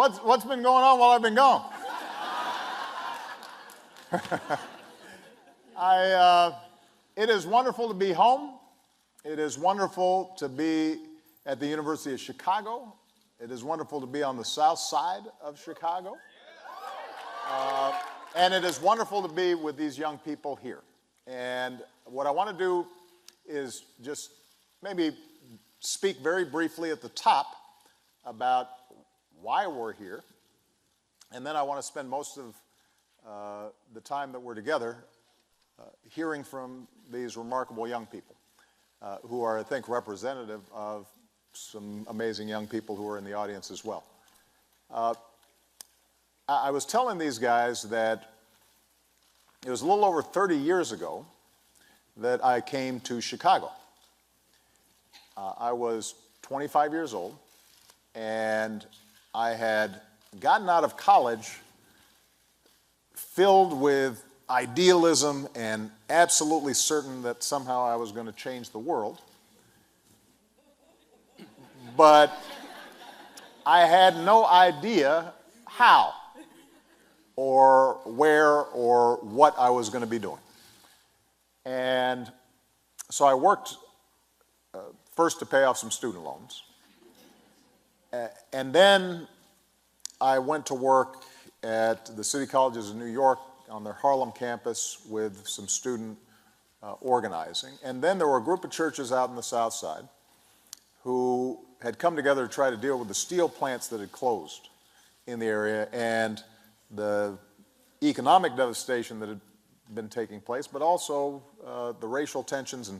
What's been going on while I've been gone? It is wonderful to be home. It is wonderful to be at the University of Chicago. It is wonderful to be on the south side of Chicago. And it is wonderful to be with these young people here. And what I want to do is just maybe speak very briefly at the top about why we're here. And then I want to spend most of the time that we're together hearing from these remarkable young people who are, I think, representative of some amazing young people who are in the audience as well. I was telling these guys that it was a little over 30 years ago that I came to Chicago. I was 25 years old, and I had gotten out of college filled with idealism and absolutely certain that somehow I was going to change the world. But I had no idea how or where or what I was going to be doing. And so I worked first to pay off some student loans. And then I went to work at the City Colleges of New York on their Harlem campus with some student organizing. And then there were a group of churches out in the South Side who had come together to try to deal with the steel plants that had closed in the area and the economic devastation that had been taking place, but also the racial tensions and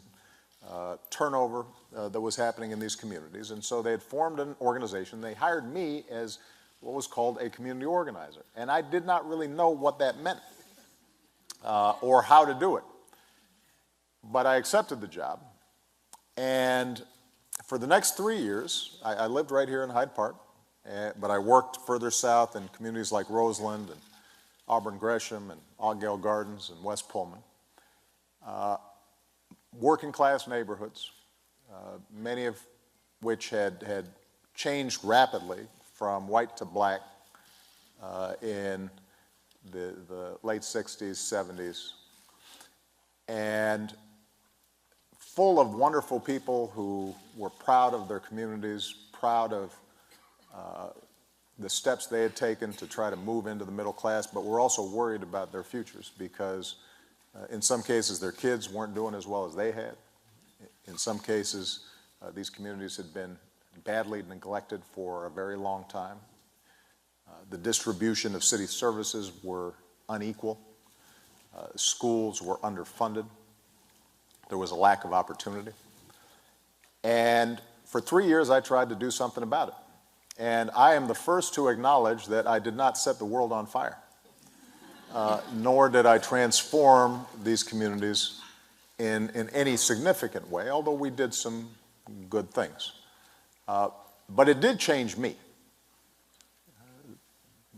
turnover that was happening in these communities. And so they had formed an organization. They hired me as what was called a community organizer. And I did not really know what that meant or how to do it. But I accepted the job. And for the next 3 years, I lived right here in Hyde Park, but I worked further south in communities like Roseland and Auburn Gresham and Oggale Gardens and West Pullman. Working class neighborhoods, many of which had changed rapidly from white to black in the late 60s, 70s, and full of wonderful people who were proud of their communities, proud of the steps they had taken to try to move into the middle class, but were also worried about their futures because in some cases their kids weren't doing as well as they had. In some cases, these communities had been badly neglected for a very long time. The distribution of city services were unequal. Schools were underfunded. There was a lack of opportunity. And for 3 years, I tried to do something about it. And I am the first to acknowledge that I did not set the world on fire, nor did I transform these communities in any significant way, although we did some good things. But it did change me.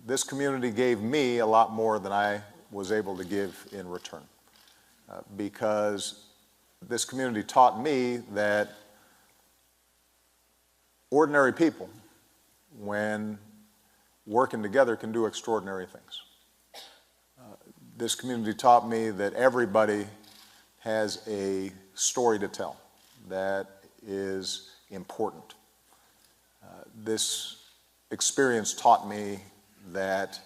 This community gave me a lot more than I was able to give in return, because this community taught me that ordinary people, when working together, can do extraordinary things. This community taught me that everybody has a story to tell that is important. This experience taught me that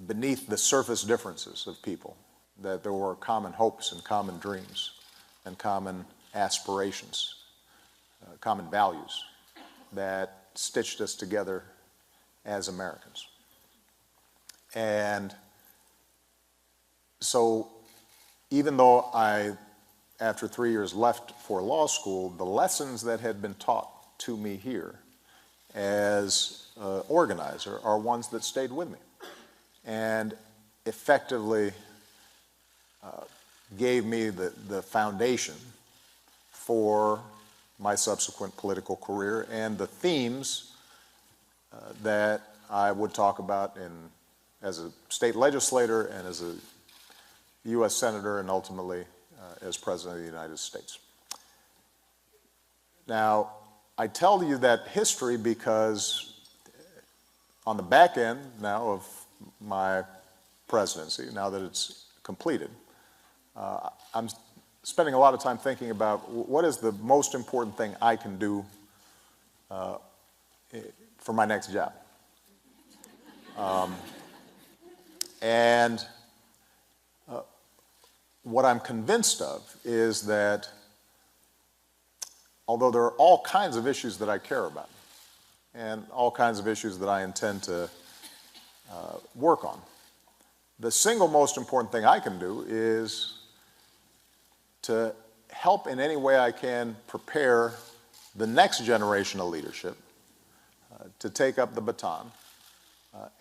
beneath the surface differences of people, that there were common hopes and common dreams and common aspirations, common values that stitched us together as Americans. And so even though I, after 3 years, left for law school, the lessons that had been taught to me here as an organizer are ones that stayed with me and effectively gave me the foundation for my subsequent political career and the themes that I would talk about as a state legislator and as a U.S. Senator and ultimately as President of the United States. Now, I tell you that history because on the back end now of my presidency, now that it's completed, I'm spending a lot of time thinking about what is the most important thing I can do for my next job. And what I'm convinced of is that although there are all kinds of issues that I care about and all kinds of issues that I intend to work on, the single most important thing I can do is to help in any way I can prepare the next generation of leadership to take up the baton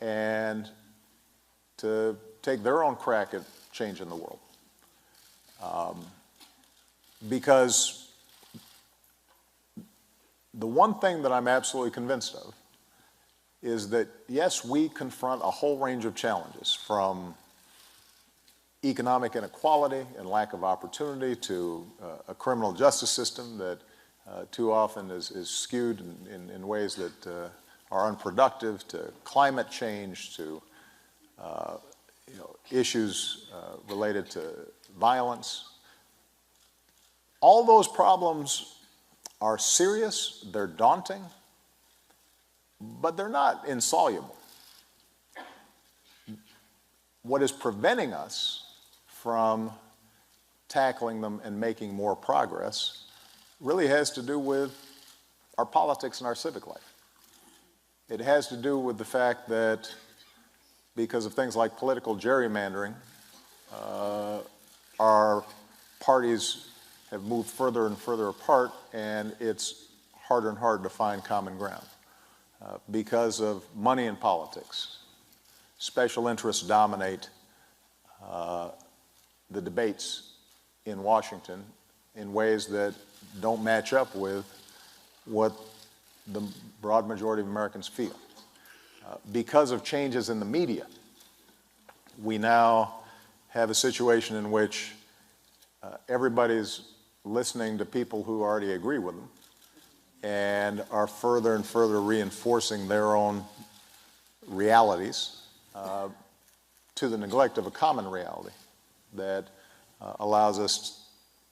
and to take their own crack at changing the world. Because the one thing that I'm absolutely convinced of is that, yes, we confront a whole range of challenges, from economic inequality and lack of opportunity to a criminal justice system that too often is skewed in ways that are unproductive, to climate change, to issues related to violence. All those problems are serious, they're daunting, but they're not insoluble. What is preventing us from tackling them and making more progress really has to do with our politics and our civic life. It has to do with the fact that because of things like political gerrymandering, our parties have moved further and further apart, and it's harder and harder to find common ground. Because of money in politics, special interests dominate the debates in Washington in ways that don't match up with what the broad majority of Americans feel. Because of changes in the media, we now have a situation in which everybody's listening to people who already agree with them and are further and further reinforcing their own realities to the neglect of a common reality that allows us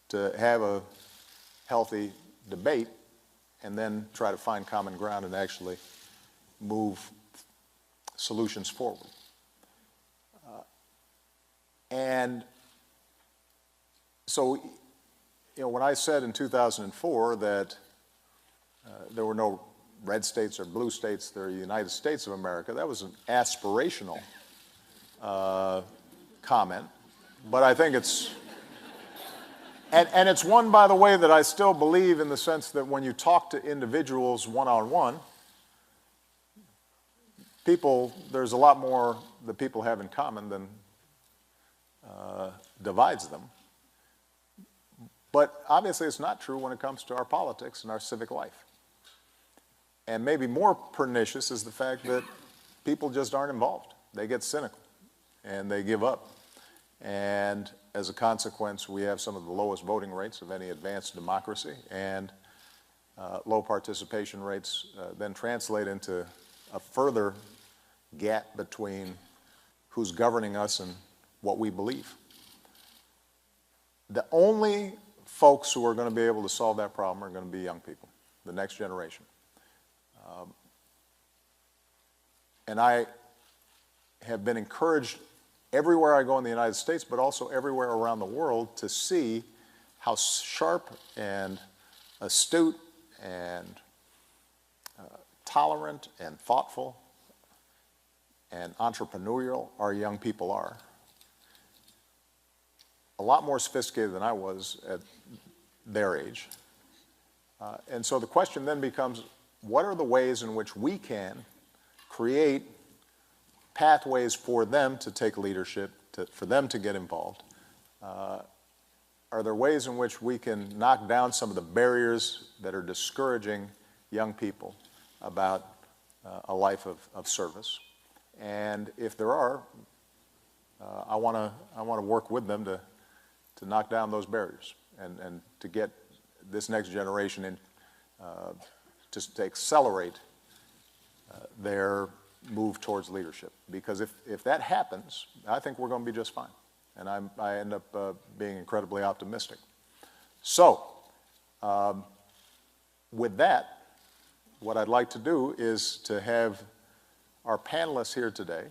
to have a healthy debate and then try to find common ground and actually move solutions forward. And so, when I said in 2004 that there were no red states or blue states, there are United States of America, that was an aspirational comment, but I think it's, and it's one, by the way, that I still believe, in the sense that when you talk to individuals one-on-one, there's a lot more that people have in common than divides them. But obviously it's not true when it comes to our politics and our civic life. And maybe more pernicious is the fact that people just aren't involved. They get cynical and they give up. And as a consequence, we have some of the lowest voting rates of any advanced democracy, and low participation rates then translate into a further gap between who's governing us and what we believe. The only folks who are going to be able to solve that problem are going to be young people, the next generation. And I have been encouraged everywhere I go in the United States, but also everywhere around the world, to see how sharp and astute and tolerant and thoughtful and entrepreneurial our young people are. A lot more sophisticated than I was at their age. And so the question then becomes, what are the ways in which we can create pathways for them to take leadership, for them to get involved? Are there ways in which we can knock down some of the barriers that are discouraging young people about a life of service? And if there are, I want to work with them to knock down those barriers and to get this next generation to accelerate their move towards leadership. Because if that happens, I think we're going to be just fine. And I end up being incredibly optimistic. So, with that, what I'd like to do is to have our panelists here today